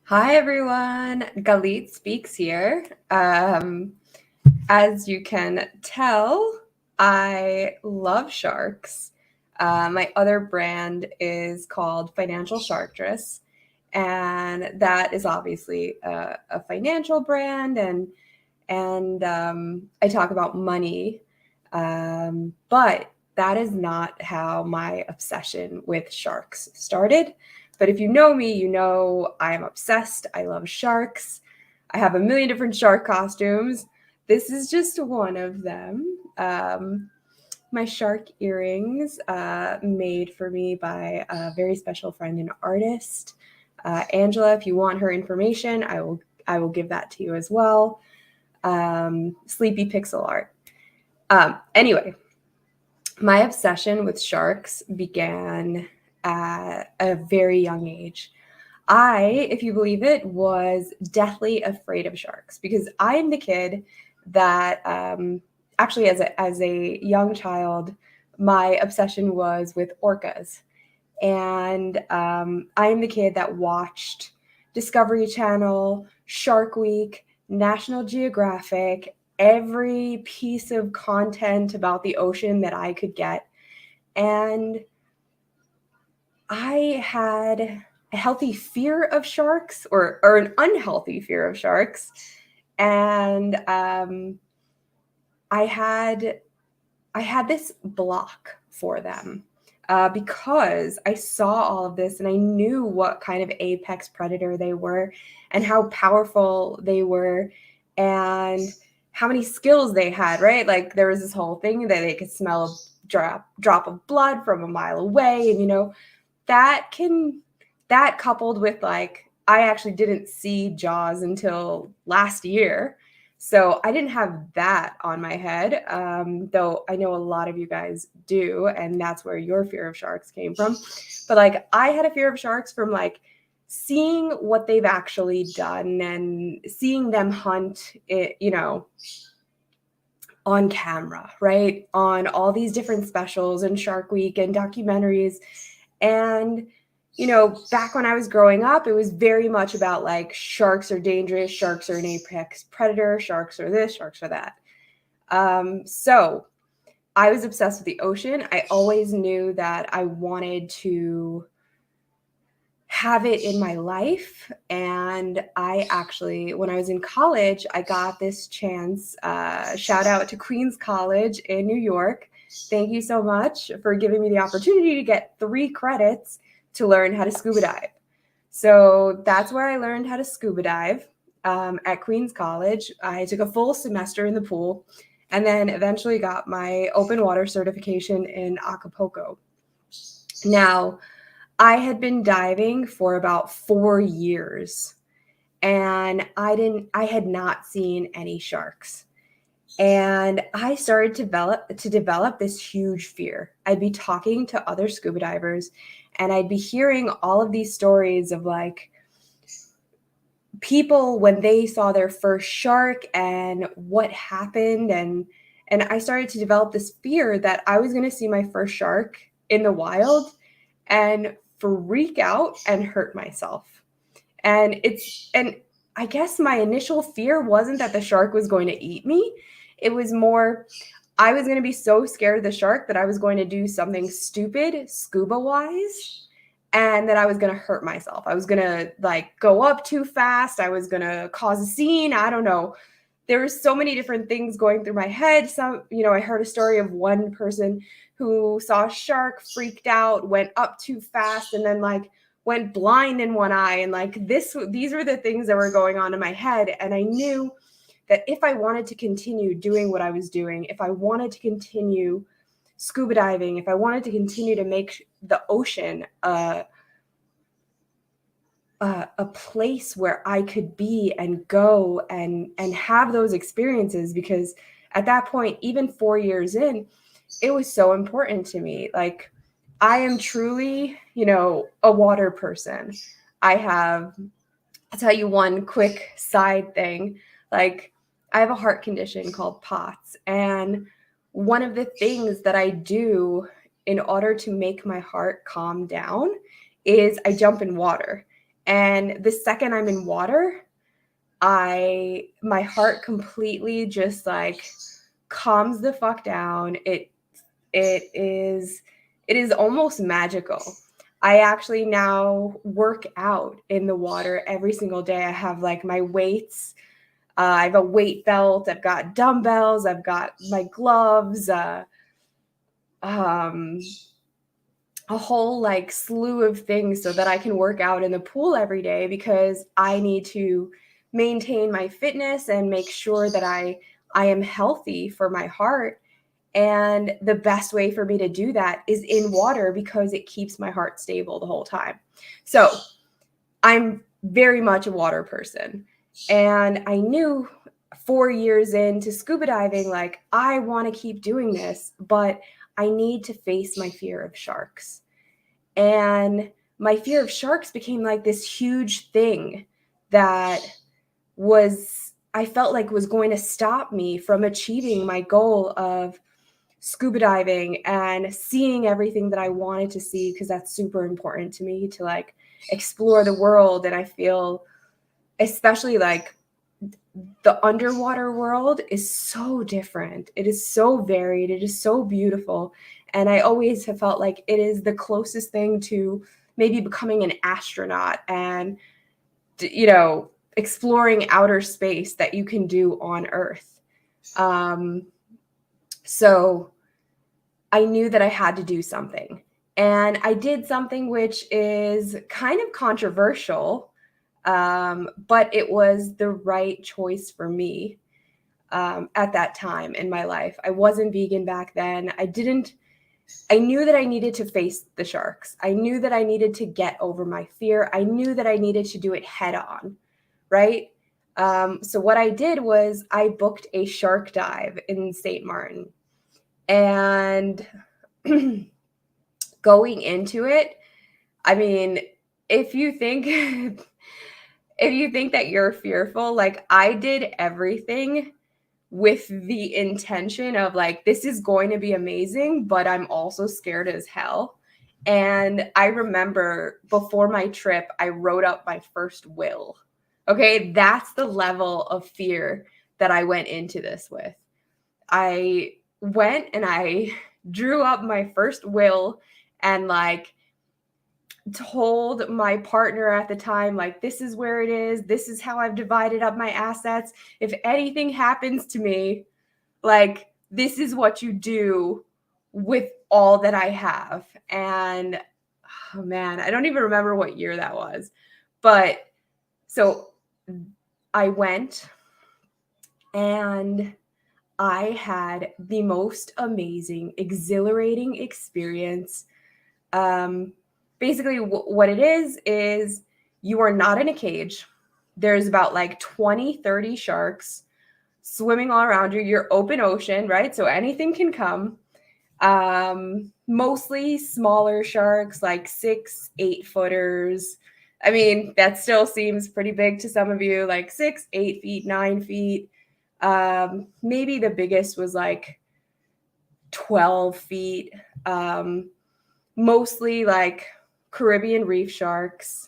Hi everyone, Galit speaks here. As you can tell, I love sharks. My other brand is called Financial Sharktress, and that is obviously a financial brand, and I talk about money, but that is not how my obsession with sharks started. But if you know me, you know I'm obsessed. I love sharks. I have a million different shark costumes. This is just one of them. My shark earrings, made for me by a very special friend and artist, Angela. If you want her information, I will give that to you as well. Sleepy pixel art. Anyway, my obsession with sharks began at a very young age. I, if you believe it, was deathly afraid of sharks because I am the kid that actually, as a young child, my obsession was with orcas, and I am the kid that watched Discovery Channel, Shark Week, National Geographic, every piece of content about the ocean that I could get. And I had a healthy fear of sharks or an unhealthy fear of sharks. And I had I had this block for them because I saw all of this and I knew what kind of apex predator they were and how powerful they were and how many skills they had, right? Like there was this whole thing that they could smell a drop of blood from a mile away. And, that can, that coupled with like, I actually didn't see Jaws until last year. So I didn't have that on my head, though I know a lot of you guys do, and that's where your fear of sharks came from. But like, I had a fear of sharks from like seeing what they've actually done and seeing them hunt it, on camera, right? On all these different specials and Shark Week and documentaries. And back when I was growing up, it was very much about like sharks are dangerous, sharks are an apex predator, sharks are this, sharks are that. So I was obsessed with the ocean. I always knew that I wanted to have it in my life. And I actually, when I was in college, I got this chance. Shout out to Queens College in New York. Thank you so much for giving me the opportunity to get 3 credits to learn how to scuba dive. So that's where I learned how to scuba dive, at Queens College. I took a full semester in the pool and then eventually got my open water certification in Acapulco. Now, I had been diving for about 4 years and I had not seen any sharks. And I started to develop this huge fear. I'd be talking to other scuba divers and I'd be hearing all of these stories of like people when they saw their first shark and what happened, and I started to develop this fear that I was going to see my first shark in the wild and freak out and hurt myself. And I guess my initial fear wasn't that the shark was going to eat me. It was more I was going to be so scared of the shark that I was going to do something stupid scuba wise and that I was going to hurt myself. I was going to like go up too fast. I was going to cause a scene. I don't know. There were so many different things going through my head. I heard a story of one person who saw a shark, freaked out, went up too fast, and then like went blind in one eye. And like these were the things that were going on in my head. And I knew that if I wanted to continue doing what I was doing, if I wanted to continue scuba diving, if I wanted to continue to make the ocean a place where I could be and go and have those experiences, because at that point, even 4 years in, it was so important to me. Like I am truly, a water person. I'll tell you one quick side thing. Like I have a heart condition called POTS, and one of the things that I do in order to make my heart calm down is I jump in water. And the second I'm in water, my heart completely just like calms the fuck down. It is almost magical. I actually now work out in the water every single day. I have like my weights. I have a weight belt. I've got dumbbells. I've got my gloves. Um, a whole like slew of things so that I can work out in the pool every day because I need to maintain my fitness and make sure that I am healthy for my heart. And the best way for me to do that is in water because it keeps my heart stable the whole time. So I'm very much a water person. And I knew 4 years into scuba diving, like, I want to keep doing this, but I need to face my fear of sharks. And my fear of sharks became like this huge thing that I felt like was going to stop me from achieving my goal of scuba diving and seeing everything that I wanted to see, because that's super important to me to like explore the world. And I feel especially like the underwater world is so different. It is so varied. It is so beautiful. And I always have felt like it is the closest thing to maybe becoming an astronaut and, exploring outer space that you can do on Earth. So I knew that I had to do something. And I did something which is kind of controversial, but it was the right choice for me at that time in my life. I wasn't vegan back then. I knew that I needed to face the sharks. I knew that I needed to get over my fear. I knew that I needed to do it head on, right? So what I did was I booked a shark dive in St. Martin. And going into it, I mean, if you think if you think that you're fearful, like I did everything with the intention of like, this is going to be amazing, but I'm also scared as hell. And I remember before my trip, I wrote up my first will. Okay, that's the level of fear that I went into this with. I went and I drew up my first will and like told my partner at the time, like, this is where it is. This is how I've divided up my assets. If anything happens to me, like, this is what you do with all that I have. And oh man, I don't even remember what year that was. But so I went and I had the most amazing, exhilarating experience. Basically, what it is you are not in a cage. There's about like 20, 30 sharks swimming all around you. You're open ocean, right? So anything can come. Mostly smaller sharks, like 6, 8 footers. I mean, that still seems pretty big to some of you, like 6, 8 feet, 9 feet. Maybe the biggest was like 12 feet. Mostly like Caribbean reef sharks,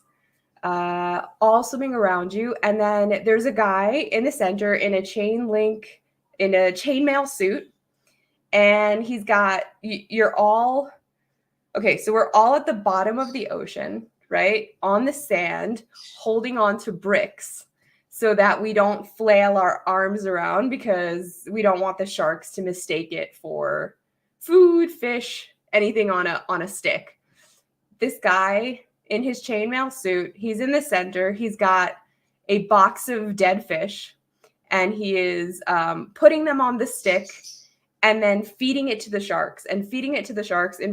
all swimming around you. And then there's a guy in the center in a chainmail suit. And you're all, okay, so we're all at the bottom of the ocean, right? On the sand, holding on to bricks so that we don't flail our arms around because we don't want the sharks to mistake it for food, fish, anything on a stick. This guy in his chainmail suit, he's in the center. He's got a box of dead fish and he is putting them on the stick and then feeding it to the sharks in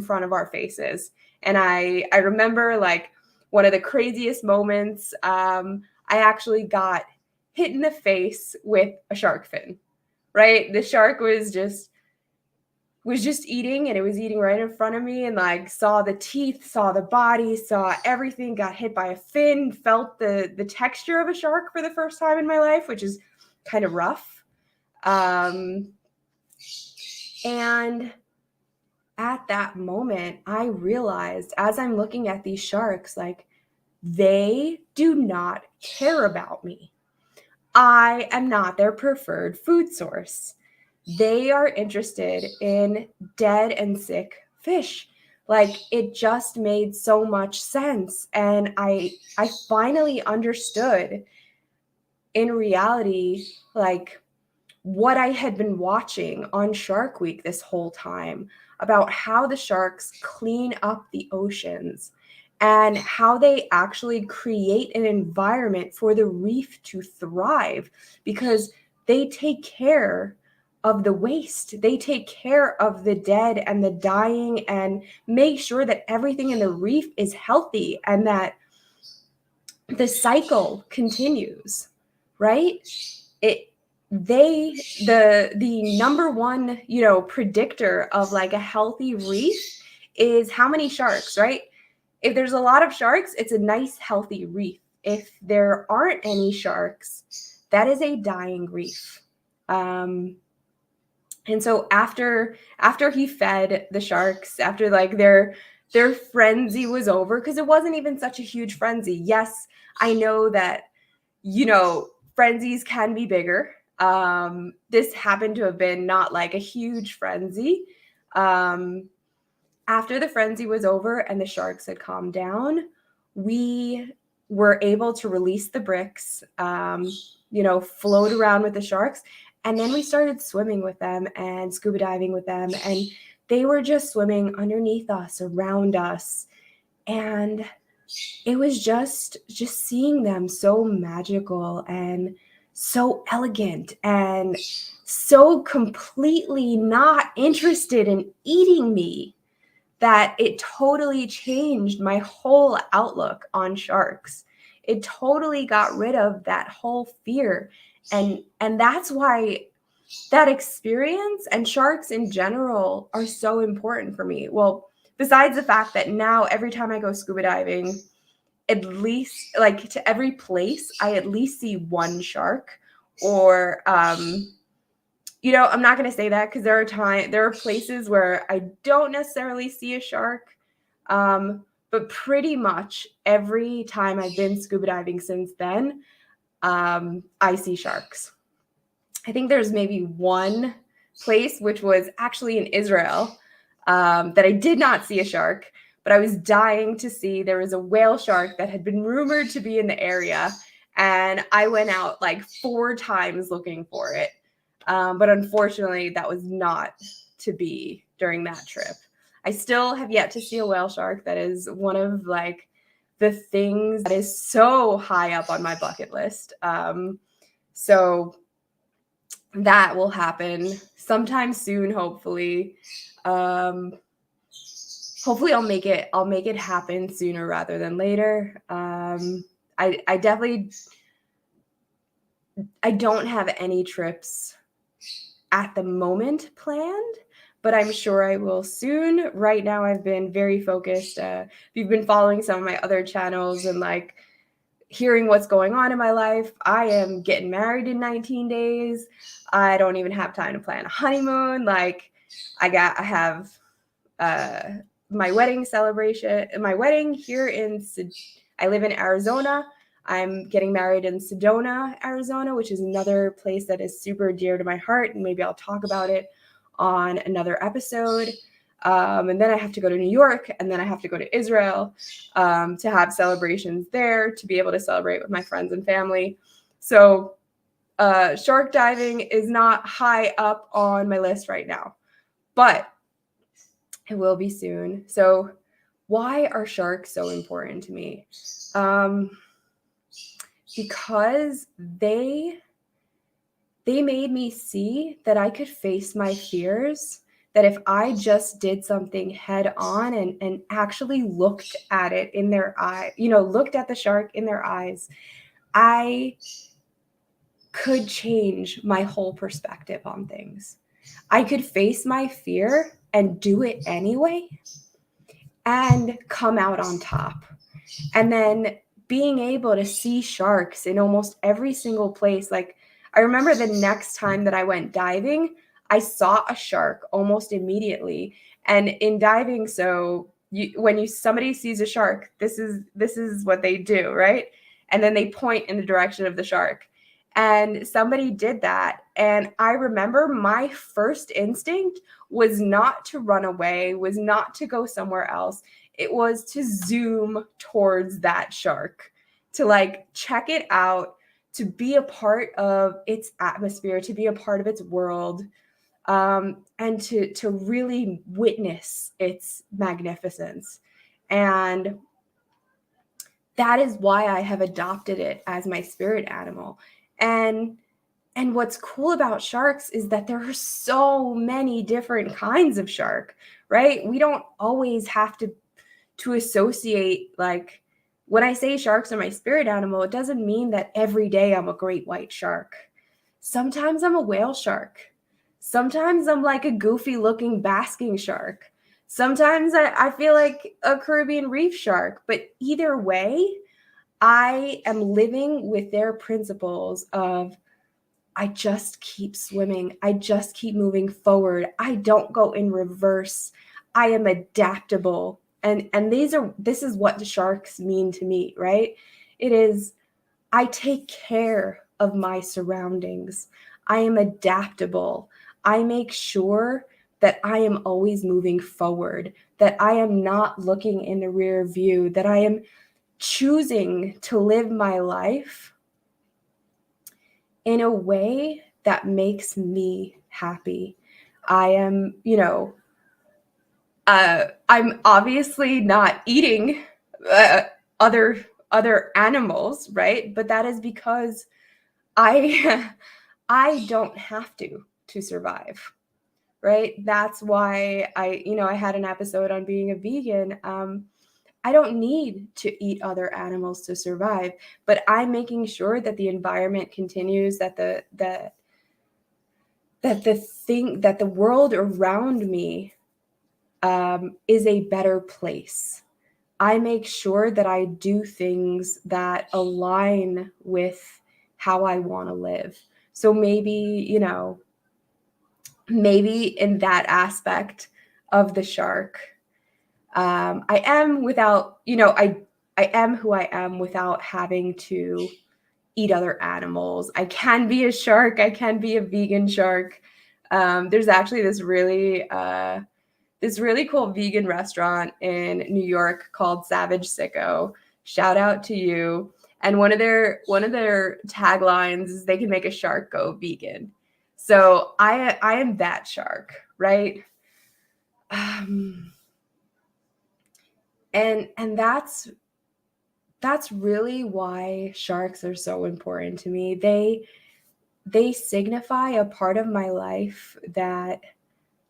front of our faces. And I remember like one of the craziest moments. I actually got hit in the face with a shark fin, right? The shark was just eating, and it was eating right in front of me, and like saw the teeth, saw the body, saw everything, got hit by a fin, felt the texture of a shark for the first time in my life, which is kind of rough. And at that moment, I realized as I'm looking at these sharks, like, They do not care about me. I am not their preferred food source. They are interested in dead and sick fish. Like, it just made so much sense. And I finally understood in reality, like, what I had been watching on Shark Week this whole time about how the sharks clean up the oceans and how they actually create an environment for the reef to thrive, because they take care of the waste. They take care of the dead and the dying and make sure that everything in the reef is healthy and that the cycle continues, right? It they the number one, predictor of like a healthy reef is how many sharks, right? If there's a lot of sharks, it's a nice healthy reef. If there aren't any sharks, that is a dying reef. And so after he fed the sharks, after like their frenzy was over, because it wasn't even such a huge frenzy. Yes, I know that, frenzies can be bigger. This happened to have been not like a huge frenzy. After the frenzy was over and the sharks had calmed down, we were able to release the bricks, float around with the sharks. And then we started swimming with them and scuba diving with them. And they were just swimming underneath us, around us. And it was just seeing them so magical and so elegant and so completely not interested in eating me that it totally changed my whole outlook on sharks. It totally got rid of that whole fear. And that's why that experience and sharks in general are so important for me. Well, besides the fact that now every time I go scuba diving, at least like to every place, I at least see one shark. Or I'm not going to say that because there are places where I don't necessarily see a shark. But pretty much every time I've been scuba diving since then, I see sharks. I think there's maybe one place, which was actually in Israel, that I did not see a shark, but I was dying to see. There was a whale shark that had been rumored to be in the area, and I went out like 4 times looking for it. But unfortunately, that was not to be during that trip. I still have yet to see a whale shark. That is one of like the things that is so high up on my bucket list. So that will happen sometime soon, hopefully. Hopefully I'll make it happen sooner rather than later. I definitely, I don't have any trips at the moment planned, but I'm sure I will soon. Right now I've been very focused. If you've been following some of my other channels and like hearing what's going on in my life, I am getting married in 19 days. I don't even have time to plan a honeymoon. Like I have my wedding celebration, my wedding here I live in Arizona. I'm getting married in Sedona, Arizona, which is another place that is super dear to my heart. And maybe I'll talk about it on another episode. And then I have to go to New York, and then I have to go to Israel to have celebrations there, to be able to celebrate with my friends and family. So shark diving is not high up on my list right now, but it will be soon. So why are sharks so important to me? Because they made me see that I could face my fears, that if I just did something head on and actually looked at it in their eye, looked at the shark in their eyes, I could change my whole perspective on things. I could face my fear and do it anyway and come out on top. And then being able to see sharks in almost every single place. Like I remember the next time that I went diving, I saw a shark almost immediately. And in diving, so when somebody sees a shark, this is what they do, right? And then they point in the direction of the shark. And somebody did that. And I remember my first instinct was not to run away, was not to go somewhere else. It was to zoom towards that shark, to like check it out, to be a part of its atmosphere, to be a part of its world, and to really witness its magnificence. And that is why I have adopted it as my spirit animal. And what's cool about sharks is that there are so many different kinds of shark, right? We don't always have to associate, like, when I say sharks are my spirit animal, it doesn't mean that every day I'm a great white shark. Sometimes I'm a whale shark. Sometimes I'm like a goofy looking basking shark. Sometimes I feel like a Caribbean reef shark. But either way, I am living with their principles of I just keep swimming. I just keep moving forward. I don't go in reverse. I am adaptable. And this is what the sharks mean to me, right? It is, I take care of my surroundings. I am adaptable. I make sure that I am always moving forward, that I am not looking in the rear view, that I am choosing to live my life in a way that makes me happy. I am, I'm obviously not eating other animals, right? But that is because I I don't have to survive, right? That's why I had an episode on being a vegan. I don't need to eat other animals to survive, but I'm making sure that the environment continues, that the world around me is a better place. I make sure that I do things that align with how I want to live. So maybe in that aspect of the shark, I am without, I am who I am without having to eat other animals. I can be a shark. I can be a vegan shark. There's actually this really cool vegan restaurant in New York called Savage Sicko. Shout out to you. And one of their taglines is they can make a shark go vegan. So I am that shark, right? And that's really why sharks are so important to me. They signify a part of my life that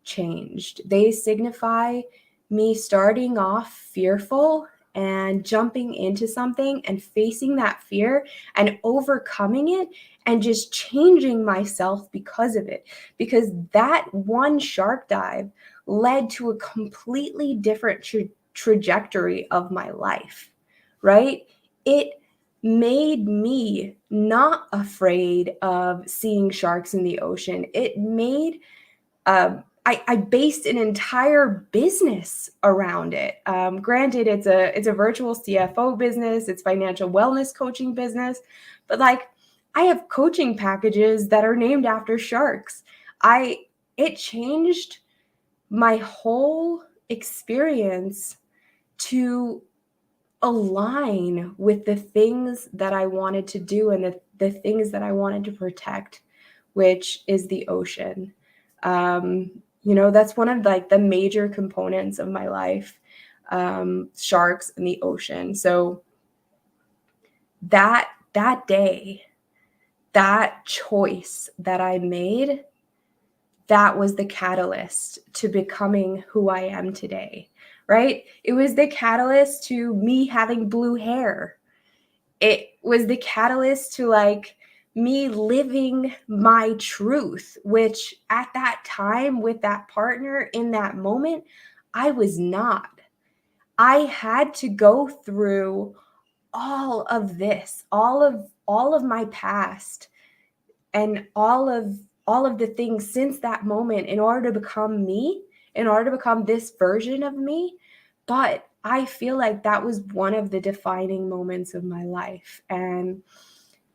changed. They signify me starting off fearful and jumping into something and facing that fear and overcoming it and just changing myself because of it. Because that one shark dive led to a completely different trajectory of my life, right? It made me not afraid of seeing sharks in the ocean. It made I based an entire business around it. Granted, it's a virtual CFO business, it's financial wellness coaching business, but like I have coaching packages that are named after sharks. It changed my whole experience to align with the things that I wanted to do and the things that I wanted to protect, which is the ocean. That's one of like the major components of my life, sharks and the ocean. So that day, that choice that I made, that was the catalyst to becoming who I am today, right? It was the catalyst to me having blue hair. It was the catalyst to like me living my truth, which at that time with that partner in that moment, I was not. I had to go through all of this, all of my past and all of the things since that moment in order to become me, in order to become this version of me. But I feel like that was one of the defining moments of my life. And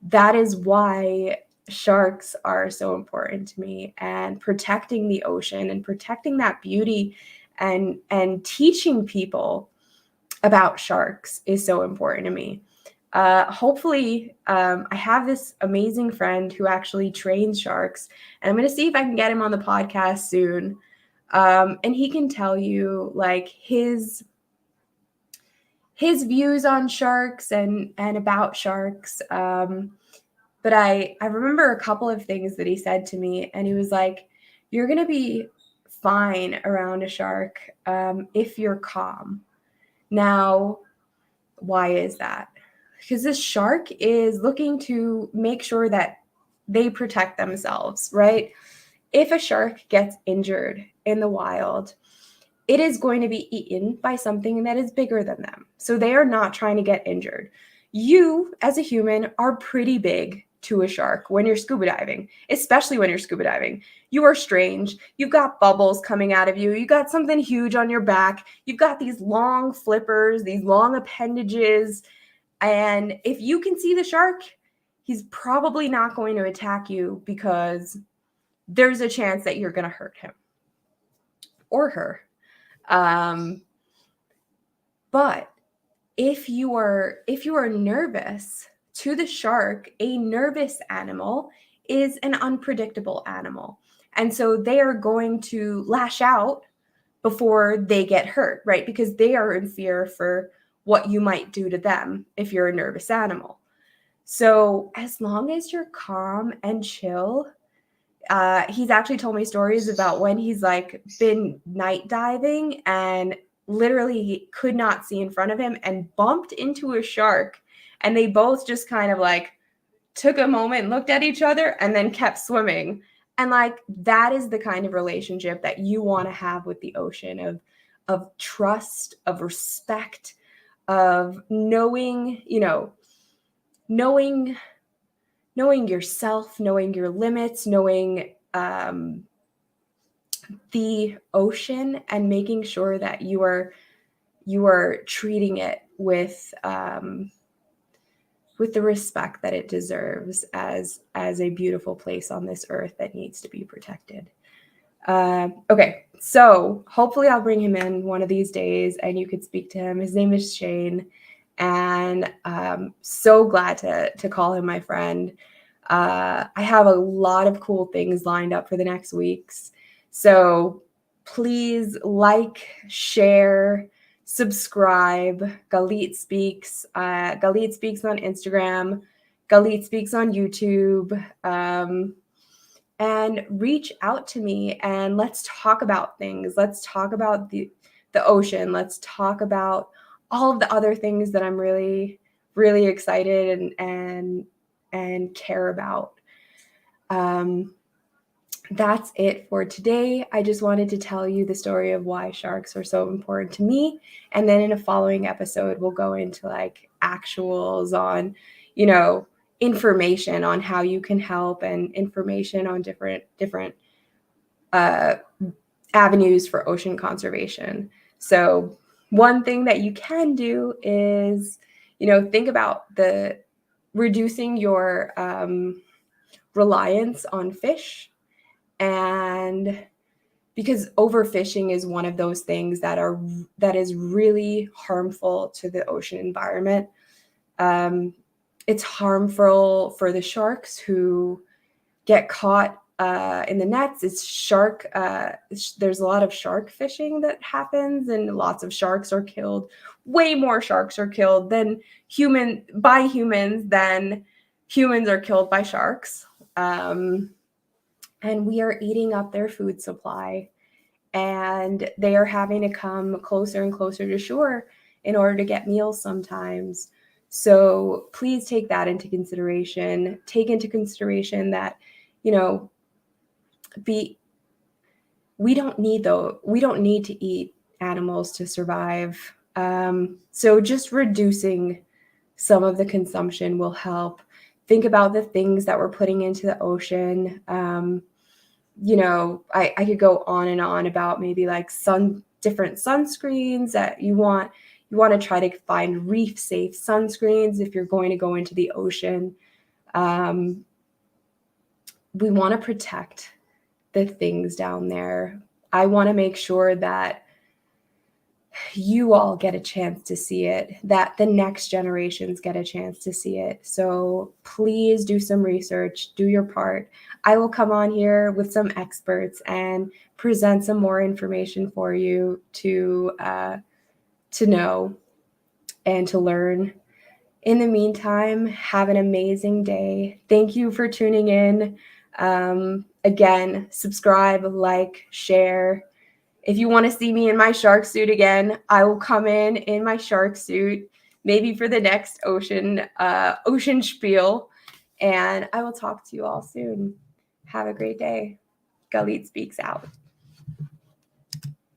that is why sharks are so important to me, and protecting the ocean and protecting that beauty and teaching people about sharks is so important to me. Hopefully, I have this amazing friend who actually trains sharks, and I'm going to see if I can get him on the podcast soon. And he can tell you like his views on sharks and about sharks. But I remember a couple of things that he said to me, and he was like, "You're going to be fine around a shark if you're calm." Now, why is that? Because this shark is looking to make sure that they protect themselves, right? If a shark gets injured in the wild, it is going to be eaten by something that is bigger than them. So they are not trying to get injured. You, as a human, are pretty big to a shark when you're scuba diving, especially when you're scuba diving. You are strange. You've got bubbles coming out of you. You got something huge on your back. You've got these long flippers, these long appendages. And if you can see the shark, he's probably not going to attack you because there's a chance that you're going to hurt him or her. But if you are nervous, to the shark, a nervous animal is an unpredictable animal. And so they are going to lash out before they get hurt, right? Because they are in fear for what you might do to them if you're a nervous animal. So as long as you're calm and chill, he's actually told me stories about when he's like been night diving and literally he could not see in front of him and bumped into a shark, and they both just kind of like took a moment and looked at each other and then kept swimming. And like that is the kind of relationship that you want to have with the ocean, of trust, of respect, of knowing, knowing yourself, knowing your limits, knowing the ocean, and making sure that you are treating it with the respect that it deserves as a beautiful place on this earth that needs to be protected. Okay, so hopefully I'll bring him in one of these days and you could speak to him. His name is Shane, and so glad to call him my friend. I have a lot of cool things lined up for the next weeks. So please like, share, subscribe. Galit Speaks. Galit Speaks on Instagram. Galit Speaks on YouTube. And reach out to me and let's talk about things. Let's talk about the ocean. Let's talk about all of the other things that I'm really, really excited and care about. That's it for today. I just wanted to tell you the story of why sharks are so important to me. And then in a following episode, we'll go into like actuals on, information on how you can help and information on different avenues for ocean conservation. So one thing that you can do is, think about the reducing your reliance on fish. And because overfishing is one of those things that is really harmful to the ocean environment. It's harmful for the sharks who get caught in the nets. There's a lot of shark fishing that happens, and lots of sharks are killed. Way more sharks are killed by humans than humans are killed by sharks. And we are eating up their food supply, and they are having to come closer and closer to shore in order to get meals sometimes. So please take that into consideration. Take into consideration that, we don't need to eat animals to survive. So just reducing some of the consumption will help. Think about the things that we're putting into the ocean. I could go on and on about maybe like different sunscreens that you want to try to find reef safe sunscreens if you're going to go into the ocean. We want to protect the things down there. I want to make sure that you all get a chance to see it, that the next generations get a chance to see it. So please do some research, do your part. I will come on here with some experts and present some more information for you to know and to learn. In the meantime, have an amazing day. Thank you for tuning in. Again, subscribe, like, share. If you want to see me in my shark suit again, I will come in my shark suit, maybe for the next ocean spiel. And I will talk to you all soon. Have a great day. Galit speaks out.